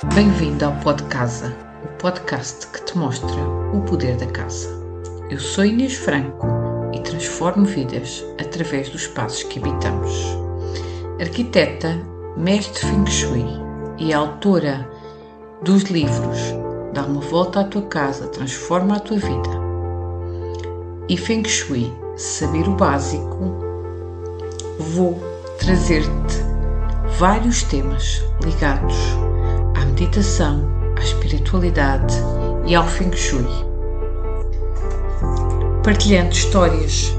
Bem-vindo ao Pod Casa, o podcast que te mostra o poder da casa. Eu sou Inês Franco e transformo vidas através dos espaços que habitamos. Arquiteta, mestre Feng Shui e autora dos livros Dá uma volta à tua casa, transforma a tua vida e Feng Shui, saber o básico, vou trazer-te vários temas ligados à meditação, à espiritualidade e ao Feng Shui, partilhando histórias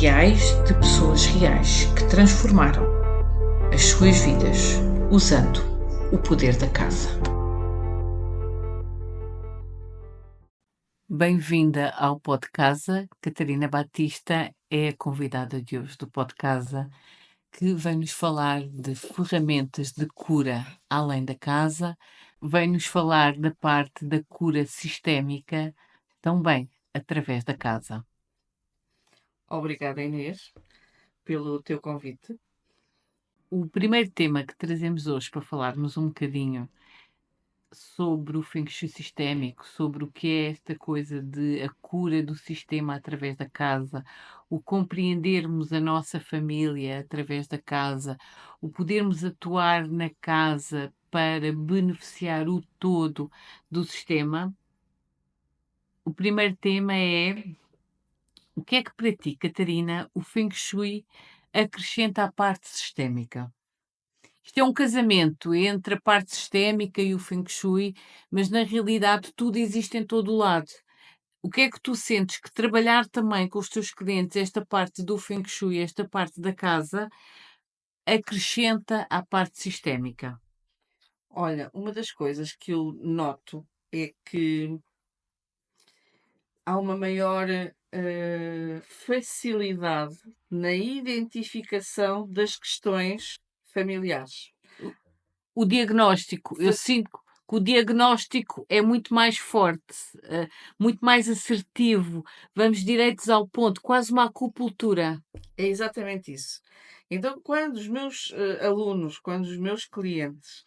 reais de pessoas reais que transformaram as suas vidas usando o poder da casa. Bem-vinda ao Pod Casa. Catarina Batista é a convidada de hoje do Pod Casa, que vem-nos falar de ferramentas de cura além da casa, vem-nos falar da parte da cura sistémica, também através da casa. Obrigada, Inês, pelo teu convite. O primeiro tema que trazemos hoje para falarmos um bocadinho sobre o Feng Shui sistémico, sobre o que é esta coisa de a cura do sistema através da casa, o compreendermos a nossa família através da casa, o podermos atuar na casa para beneficiar o todo do sistema. O primeiro tema é: o que é que para ti, Catarina, o Feng Shui acrescenta à parte sistémica? Isto é um casamento entre a parte sistémica e o Feng Shui, mas na realidade tudo existe em todo o lado. O que é que tu sentes que trabalhar também com os teus clientes esta parte do Feng Shui, esta parte da casa, acrescenta à parte sistémica? Olha, uma das coisas que eu noto é que há uma maior facilidade na identificação das questões familiares. O diagnóstico, eu sinto que o diagnóstico é muito mais forte, muito mais assertivo, vamos direitos ao ponto, quase uma acupuntura. É exatamente isso. Então, quando os meus alunos, quando os meus clientes,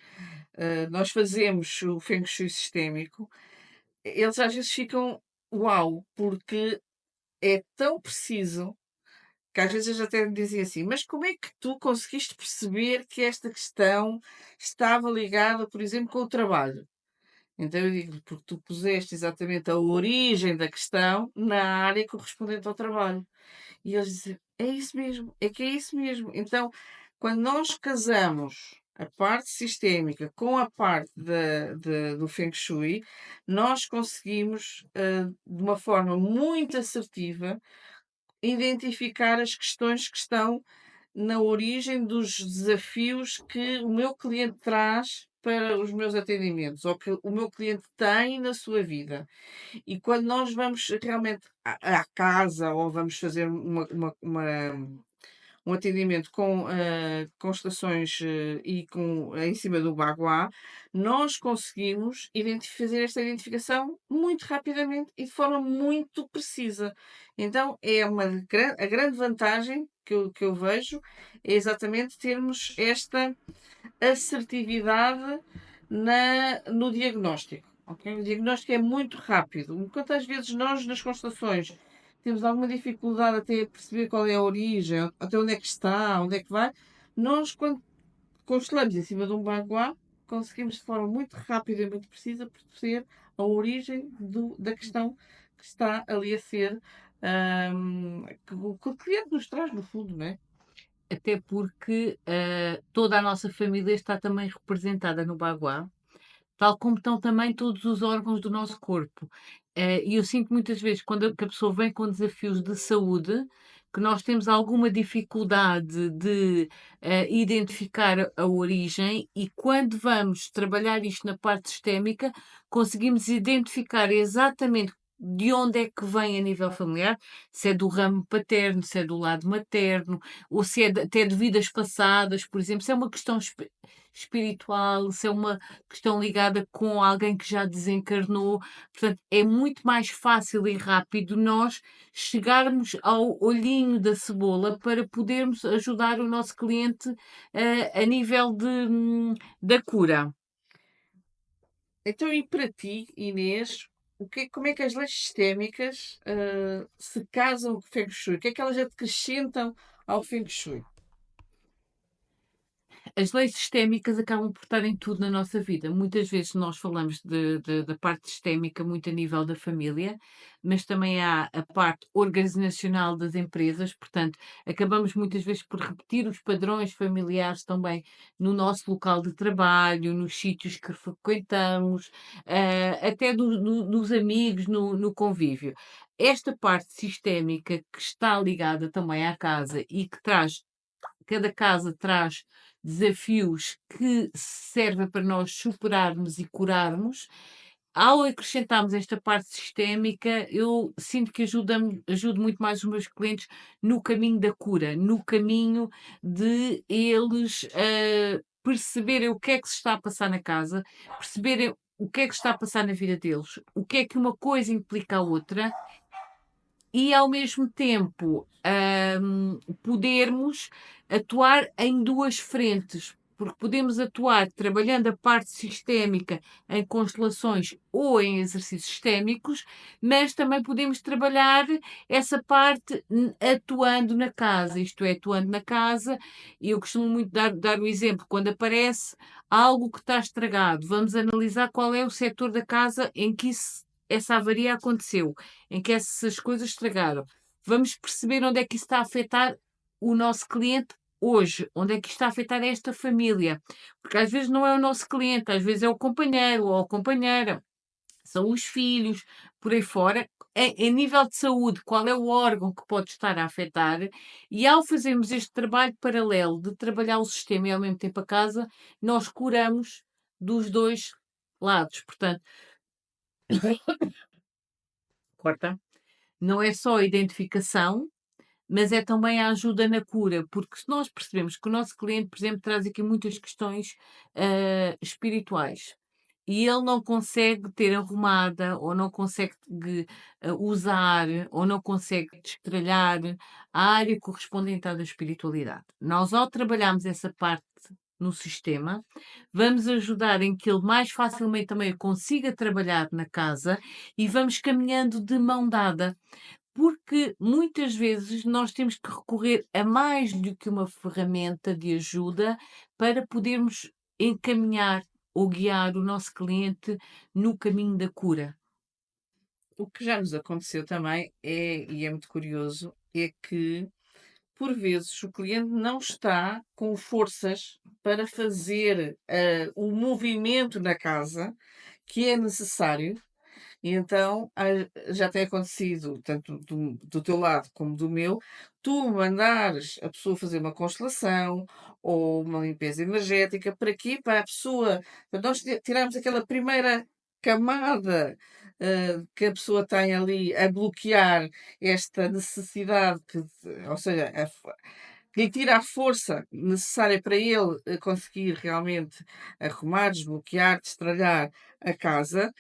nós fazemos o Feng Shui sistémico, eles às vezes ficam uau, porque é tão preciso que às vezes eles até me dizem assim: "Mas como é que tu conseguiste perceber que esta questão estava ligada, por exemplo, com o trabalho?" Então eu digo: "Porque tu puseste exatamente a origem da questão na área correspondente ao trabalho." E eles dizem: "É isso mesmo, é que é isso mesmo." Então, quando nós casamos a parte sistémica com a parte do Feng Shui, nós conseguimos, de uma forma muito assertiva, identificar as questões que estão na origem dos desafios que o meu cliente traz para os meus atendimentos, ou que o meu cliente tem na sua vida. E quando nós vamos realmente à casa ou vamos fazer um atendimento com constelações e em cima do Baguá, nós conseguimos fazer esta identificação muito rapidamente e de forma muito precisa. Então, a grande vantagem que eu vejo é exatamente termos esta assertividade no diagnóstico. Ok? O diagnóstico é muito rápido. Enquanto às vezes nós, nas constelações, temos alguma dificuldade até a perceber qual é a origem, até onde é que está, onde é que vai, nós, quando constelamos em cima de um baguá, conseguimos de forma muito rápida e muito precisa perceber a origem da questão que está ali a ser, que o cliente nos traz, no fundo, não é? Até porque toda a nossa família está também representada no Baguá, tal como estão também todos os órgãos do nosso corpo. E eu sinto muitas vezes, quando que a pessoa vem com desafios de saúde, que nós temos alguma dificuldade de identificar a origem, e quando vamos trabalhar isto na parte sistémica, conseguimos identificar exatamente de onde é que vem a nível familiar, se é do ramo paterno, se é do lado materno, ou se é até de vidas passadas, por exemplo, se é uma questão espiritual, se é uma questão ligada com alguém que já desencarnou. Portanto, é muito mais fácil e rápido nós chegarmos ao olhinho da cebola para podermos ajudar o nosso cliente a nível da cura. Então, e para ti, Inês, como é que as leis sistémicas, se casam com o Feng Shui? O que é que elas acrescentam ao Feng Shui? As leis sistémicas acabam por estar em tudo na nossa vida. Muitas vezes nós falamos da parte sistémica muito a nível da família, mas também há a parte organizacional das empresas, portanto, acabamos muitas vezes por repetir os padrões familiares também no nosso local de trabalho, nos sítios que frequentamos, até nos amigos, no convívio. Esta parte sistémica que está ligada também à casa e que traz cada casa traz desafios que servem para nós superarmos e curarmos. Ao acrescentarmos esta parte sistémica, eu sinto que ajudo muito mais os meus clientes no caminho da cura, no caminho de eles perceberem o que é que se está a passar na casa, perceberem o que é que está a passar na vida deles, o que é que uma coisa implica a outra e ao mesmo tempo, podermos atuar em 2 frentes, porque podemos atuar trabalhando a parte sistémica em constelações ou em exercícios sistémicos, mas também podemos trabalhar essa parte atuando na casa, isto é, atuando na casa, e eu costumo muito dar o exemplo, quando aparece algo que está estragado, vamos analisar qual é o setor da casa em que essa avaria aconteceu, em que essas coisas estragaram. Vamos perceber onde é que isso está a afetar o nosso cliente hoje, onde é que isto está a afetar esta família. Porque às vezes não é o nosso cliente, às vezes é o companheiro ou a companheira, são os filhos, por aí fora. Em nível de saúde, qual é o órgão que pode estar a afetar? E ao fazermos este trabalho paralelo de trabalhar o sistema e ao mesmo tempo a casa, nós curamos dos dois lados. Portanto, corta. Não é só a identificação, mas é também a ajuda na cura, porque se nós percebemos que o nosso cliente, por exemplo, traz aqui muitas questões espirituais e ele não consegue ter arrumada, ou não consegue usar, ou não consegue destralhar a área correspondente à da espiritualidade. Nós, ao trabalharmos essa parte no sistema, vamos ajudar em que ele mais facilmente também consiga trabalhar na casa e vamos caminhando de mão dada. Porque muitas vezes nós temos que recorrer a mais do que uma ferramenta de ajuda para podermos encaminhar ou guiar o nosso cliente no caminho da cura. O que já nos aconteceu também e é muito curioso, é que, por vezes, o cliente não está com forças para fazer, o movimento na casa que é necessário. E então, já tem acontecido, tanto do teu lado como do meu, tu mandares a pessoa fazer uma constelação ou uma limpeza energética, para quê? Para a pessoa, para nós tirarmos aquela primeira camada, que a pessoa tem ali a bloquear esta necessidade, ou seja, que lhe tira a força necessária para ele conseguir realmente arrumar, desbloquear, destralhar a casa.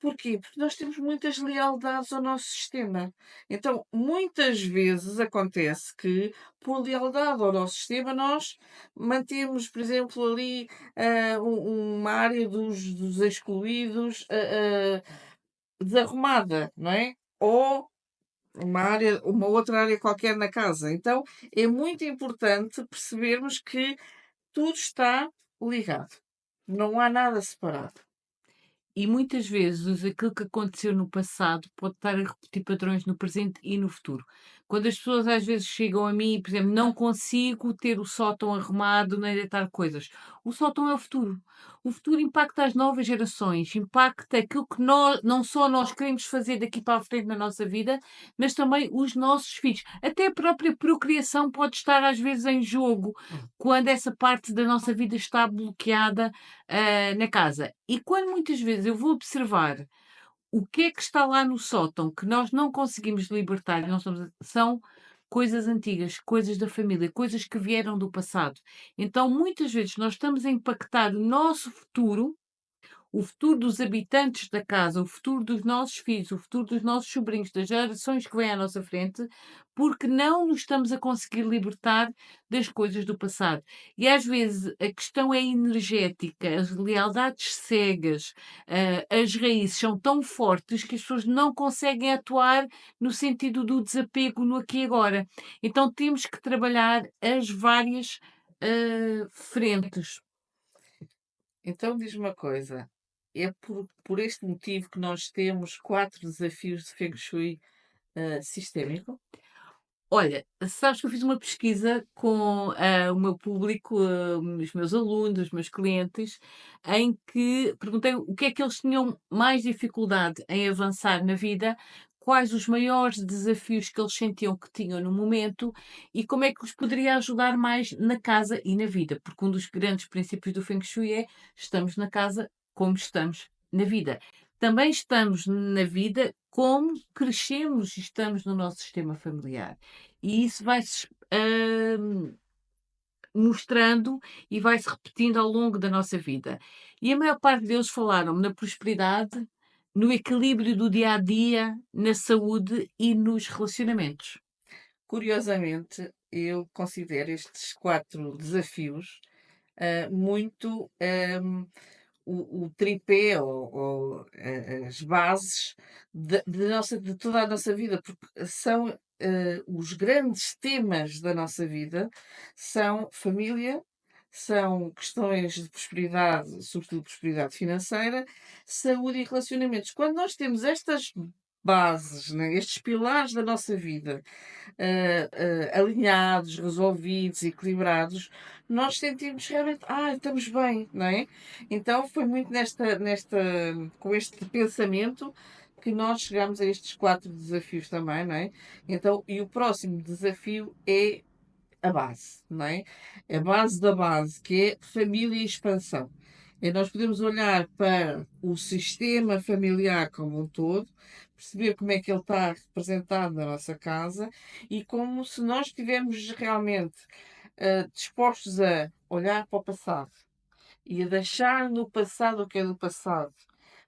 Porquê? Porque nós temos muitas lealdades ao nosso sistema. Então, muitas vezes acontece que, por lealdade ao nosso sistema, nós mantemos, por exemplo, ali uma área dos excluídos desarrumada, não é? Ou uma outra área qualquer na casa. Então, é muito importante percebermos que tudo está ligado. Não há nada separado. E muitas vezes aquilo que aconteceu no passado pode estar a repetir padrões no presente e no futuro. Quando as pessoas às vezes chegam a mim, por exemplo, não consigo ter o sótão arrumado nem deitar coisas. O sótão é o futuro. O futuro impacta as novas gerações, impacta aquilo que nós, não só nós queremos fazer daqui para a frente na nossa vida, mas também os nossos filhos. Até a própria procriação pode estar às vezes em jogo quando essa parte da nossa vida está bloqueada na casa. E quando muitas vezes eu vou observar o que é que está lá no sótão que nós não conseguimos libertar, e não são coisas antigas, coisas da família, coisas que vieram do passado. Então, muitas vezes nós estamos a impactar o nosso futuro o futuro dos habitantes da casa, o futuro dos nossos filhos, o futuro dos nossos sobrinhos, das gerações que vêm à nossa frente, porque não nos estamos a conseguir libertar das coisas do passado. E às vezes a questão é energética, as lealdades cegas, as raízes são tão fortes que as pessoas não conseguem atuar no sentido do desapego no aqui e agora. Então temos que trabalhar as várias frentes. Então diz-me uma coisa, é por este motivo que nós temos 4 desafios de Feng Shui, sistémico? Olha, sabes que eu fiz uma pesquisa com o meu público, os meus alunos, os meus clientes, em que perguntei o que é que eles tinham mais dificuldade em avançar na vida, quais os maiores desafios que eles sentiam que tinham no momento e como é que os poderia ajudar mais na casa e na vida, porque um dos grandes princípios do Feng Shui é estamos na casa como estamos na vida. Também estamos na vida como crescemos e estamos no nosso sistema familiar. E isso vai-se mostrando e vai-se repetindo ao longo da nossa vida. E a maior parte deles falaram na prosperidade, no equilíbrio do dia a dia, na saúde e nos relacionamentos. Curiosamente, eu considero estes 4 desafios, muito, o tripé ou as bases de toda a nossa vida, porque são, os grandes temas da nossa vida são família, são questões de prosperidade, sobretudo prosperidade financeira, saúde e relacionamentos. Quando nós temos estas bases, né, estes pilares da nossa vida, alinhados, resolvidos, equilibrados, nós sentimos realmente, estamos bem, não é? Então foi muito com este pensamento que nós chegamos a estes 4 desafios também, não é? Então, e o próximo desafio é a base, não é? A base da base, que é família e expansão. E nós podemos olhar para o sistema familiar como um todo, perceber como é que ele está representado na nossa casa e como se nós estivermos realmente dispostos a olhar para o passado e a deixar no passado o que é do passado,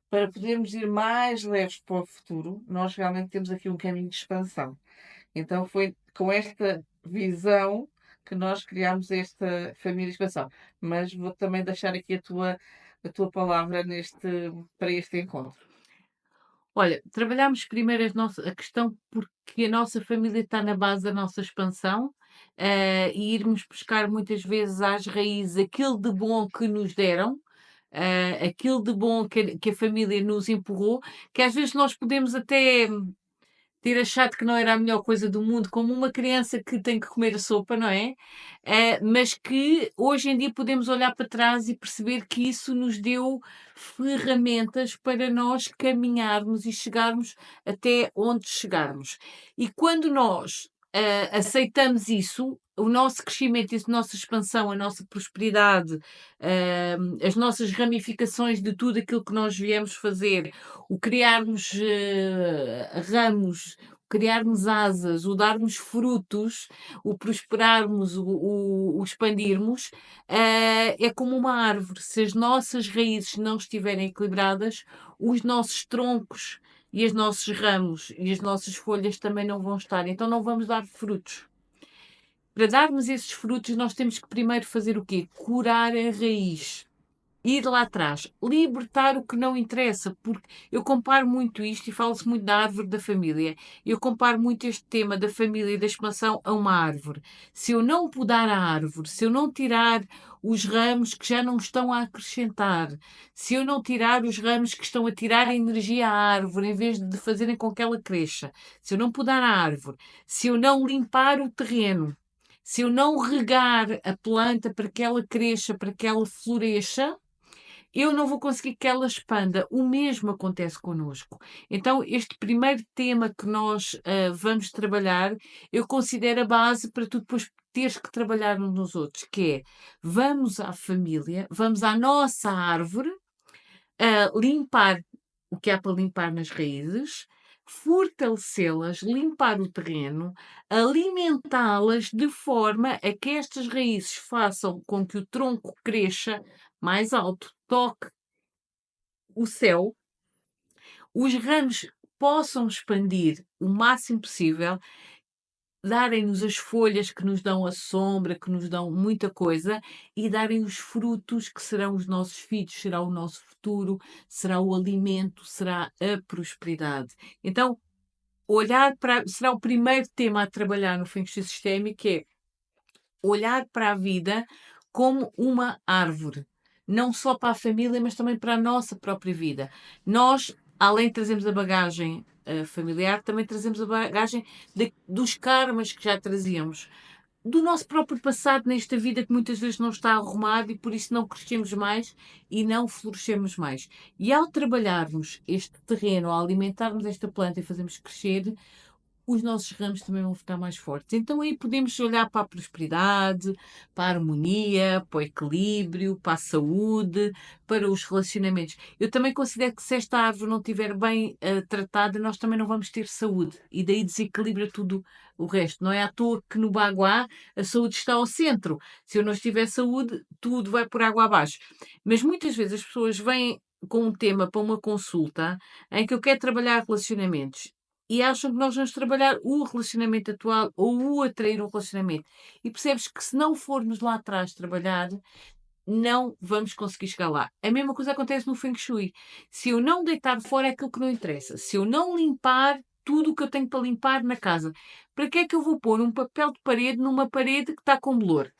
para podermos ir mais leves para o futuro, nós realmente temos aqui um caminho de expansão. Então foi com esta visão que nós criámos esta família de expansão. Mas vou também deixar aqui a tua palavra para este encontro. Olha, trabalhámos primeiro a questão porque a nossa família está na base da nossa expansão, e irmos buscar muitas vezes às raízes aquilo de bom que nos deram, aquilo de bom que a família nos empurrou, que às vezes nós podemos até ter achado que não era a melhor coisa do mundo, como uma criança que tem que comer a sopa, não é? Mas que hoje em dia podemos olhar para trás e perceber que isso nos deu ferramentas para nós caminharmos e chegarmos até onde chegarmos. E quando nós aceitamos isso, o nosso crescimento, a nossa expansão, a nossa prosperidade, as nossas ramificações de tudo aquilo que nós viemos fazer, o criarmos ramos, o criarmos asas, o darmos frutos, o prosperarmos, o expandirmos, é como uma árvore. Se as nossas raízes não estiverem equilibradas, os nossos troncos e os nossos ramos e as nossas folhas também não vão estar. Então não vamos dar frutos. Para darmos esses frutos, nós temos que primeiro fazer o quê? Curar a raiz. Ir lá atrás, libertar o que não interessa, porque eu comparo muito isto e falo-se muito da árvore da família. Eu comparo muito este tema da família e da expansão a uma árvore. Se eu não podar a árvore, se eu não tirar os ramos que já não estão a acrescentar, se eu não tirar os ramos que estão a tirar a energia à árvore em vez de fazerem com que ela cresça, se eu não podar a árvore, se eu não limpar o terreno, se eu não regar a planta para que ela cresça, para que ela floresça, eu não vou conseguir que ela expanda. O mesmo acontece connosco. Então, este primeiro tema que nós vamos trabalhar, eu considero a base para tu depois teres que trabalhar uns nos outros, que é vamos à família, vamos à nossa árvore, limpar o que há para limpar nas raízes, fortalecê-las, limpar o terreno, alimentá-las de forma a que estas raízes façam com que o tronco cresça mais alto, toque o céu, os ramos possam expandir o máximo possível, darem-nos as folhas que nos dão a sombra, que nos dão muita coisa, e darem os frutos que serão os nossos filhos, será o nosso futuro, será o alimento, será a prosperidade. Então, olhar para será o primeiro tema a trabalhar no Feng Shui sistémico, é olhar para a vida como uma árvore, não só para a família, mas também para a nossa própria vida. Nós, além de trazermos a bagagem familiar, também trazemos a bagagem dos karmas que já trazíamos, do nosso próprio passado nesta vida que muitas vezes não está arrumado e por isso não crescemos mais e não florescemos mais. E ao trabalharmos este terreno, ao alimentarmos esta planta e fazermos crescer, os nossos ramos também vão ficar mais fortes. Então aí podemos olhar para a prosperidade, para a harmonia, para o equilíbrio, para a saúde, para os relacionamentos. Eu também considero que se esta árvore não estiver bem tratada, nós também não vamos ter saúde. E daí desequilibra tudo o resto. Não é à toa que no Baguá a saúde está ao centro. Se eu não estiver saúde, tudo vai por água abaixo. Mas muitas vezes as pessoas vêm com um tema para uma consulta em que eu quero trabalhar relacionamentos e acham que nós vamos trabalhar o relacionamento atual ou o atrair um relacionamento. E percebes que se não formos lá atrás trabalhar, não vamos conseguir chegar lá. A mesma coisa acontece no Feng Shui. Se eu não deitar fora é aquilo que não interessa. Se eu não limpar tudo o que eu tenho para limpar na casa, para que é que eu vou pôr um papel de parede numa parede que está com bolor?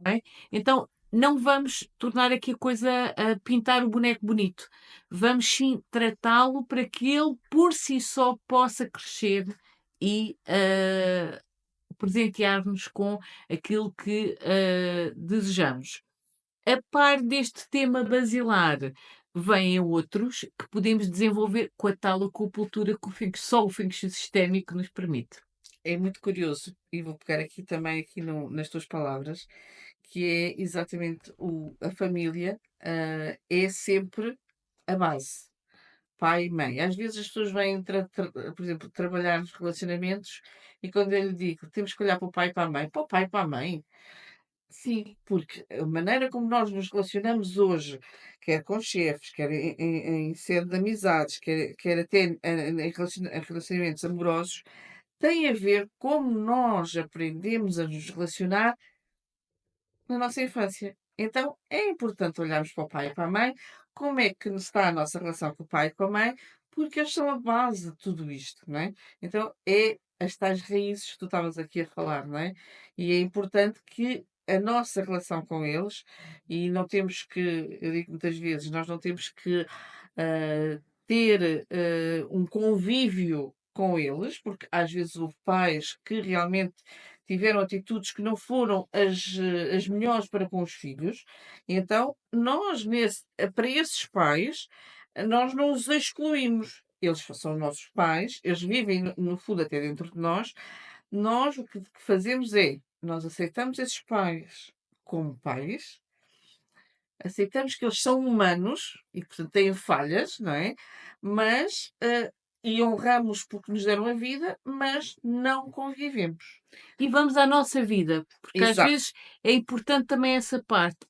Ok? Então, não vamos tornar aqui a coisa a pintar o boneco bonito. Vamos sim tratá-lo para que ele por si só possa crescer e presentear-nos com aquilo que desejamos. A par deste tema basilar, vêm outros que podemos desenvolver com a tal acupuntura que só o Feng Shui sistémico nos permite. É muito curioso, e vou pegar aqui também aqui nas tuas palavras, que é exatamente a família, é sempre a base. Pai e mãe. Às vezes as pessoas vêm, por exemplo, trabalhar nos relacionamentos e quando eu lhe digo, temos que olhar para o pai e para a mãe, para o pai e para a mãe. Sim, porque a maneira como nós nos relacionamos hoje, quer com chefes, quer em sede de amizades, quer até em relacionamentos amorosos, tem a ver como nós aprendemos a nos relacionar na nossa infância. Então é importante olharmos para o pai e para a mãe, como é que está a nossa relação com o pai e com a mãe, porque eles são a base de tudo isto, não é? Então é as tais raízes que tu estavas aqui a falar, não é? E é importante que a nossa relação com eles, e não temos que, eu digo muitas vezes, nós não temos que ter um convívio com eles, porque às vezes houve pais que realmente tiveram atitudes que não foram as melhores para com os filhos. Então, nós, para esses pais, nós não os excluímos. Eles são nossos pais, eles vivem, no fundo, até dentro de nós. Nós o que fazemos é, nós aceitamos esses pais como pais, aceitamos que eles são humanos e, portanto, têm falhas, não é? Mas, e honramos porque nos deram a vida, mas não convivemos. E vamos à nossa vida, porque às Exato. vezes é importante também essa parte,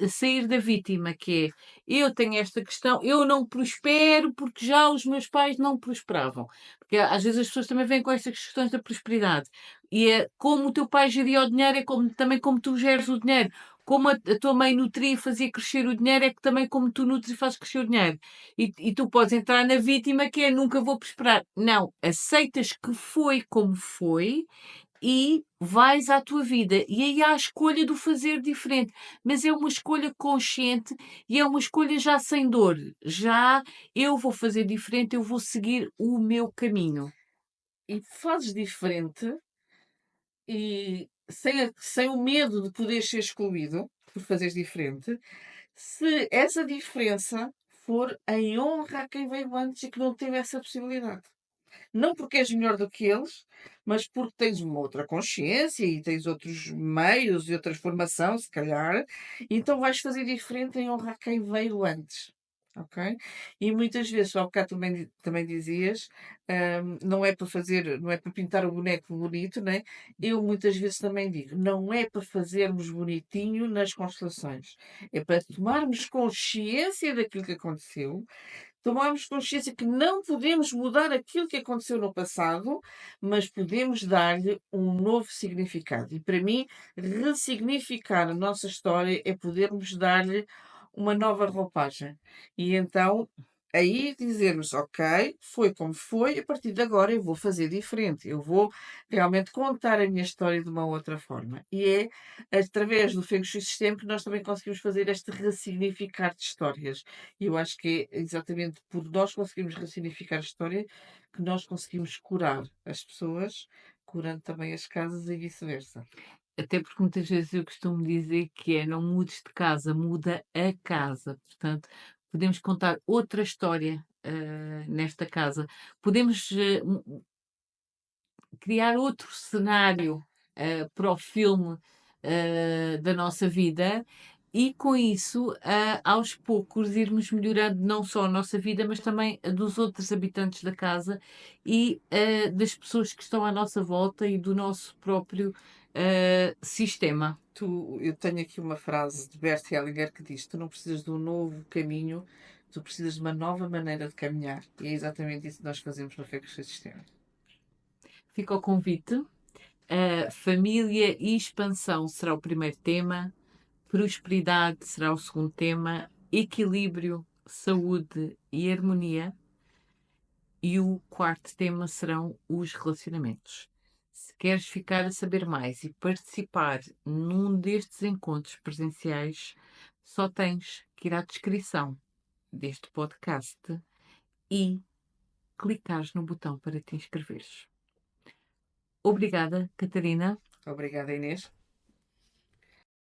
sair da vítima, que é eu tenho esta questão, eu não prospero porque já os meus pais não prosperavam. Porque às vezes as pessoas também vêm com estas questões da prosperidade. E é como o teu pai geria o dinheiro, é também como tu geres o dinheiro. Como a tua mãe nutria e fazia crescer o dinheiro, é que também como tu nutres e fazes crescer o dinheiro. E tu podes entrar na vítima que é nunca vou prosperar. Não, aceitas que foi como foi e vais à tua vida. E aí há a escolha do fazer diferente. Mas é uma escolha consciente e é uma escolha já sem dor. Já eu vou fazer diferente, eu vou seguir o meu caminho. E fazes diferente e sem o medo de poder ser excluído por fazeres diferente, se essa diferença for em honra a quem veio antes e que não teve essa possibilidade. Não porque és melhor do que eles, mas porque tens uma outra consciência e tens outros meios e outra formação, se calhar, então vais fazer diferente em honra a quem veio antes. ok? E muitas vezes, ao bocado também dizias, não é para fazer, não é para pintar o boneco bonito, né? Eu muitas vezes também digo, não é para fazermos bonitinho nas constelações, é para tomarmos consciência daquilo que aconteceu, tomarmos consciência que não podemos mudar aquilo que aconteceu no passado, mas podemos dar-lhe um novo significado. E para mim, ressignificar a nossa história é podermos dar-lhe uma nova roupagem. E então, aí dizermos, ok, foi como foi, a partir de agora eu vou fazer diferente, eu vou realmente contar a minha história de uma outra forma. E é através do Feng Shui Sistema que nós também conseguimos fazer este ressignificar de histórias. E eu acho que é exatamente por nós conseguirmos ressignificar a história que nós conseguimos curar as pessoas, curando também as casas e vice-versa. Até porque muitas vezes eu costumo dizer que é: "Não mudes de casa, muda a casa". Portanto, podemos contar outra história, nesta casa. Podemos, criar outro cenário, para o filme, da nossa vida e com isso, aos poucos irmos melhorando não só a nossa vida, mas também a dos outros habitantes da casa e, das pessoas que estão à nossa volta e do nosso próprio, sistema. Eu tenho aqui uma frase de Bert Hellinger que diz: Tu não precisas de um novo caminho, tu precisas de uma nova maneira de caminhar. E é exatamente isso que nós fazemos no Feng Shui Sistema. Fica o convite. Família e expansão será o primeiro tema, prosperidade será o segundo tema, equilíbrio, saúde e harmonia. E o quarto tema serão os relacionamentos. Se queres ficar a saber mais e participar num destes encontros presenciais, só tens que ir à descrição deste podcast e clicares no botão para te inscreveres. Obrigada, Catarina. Obrigada, Inês.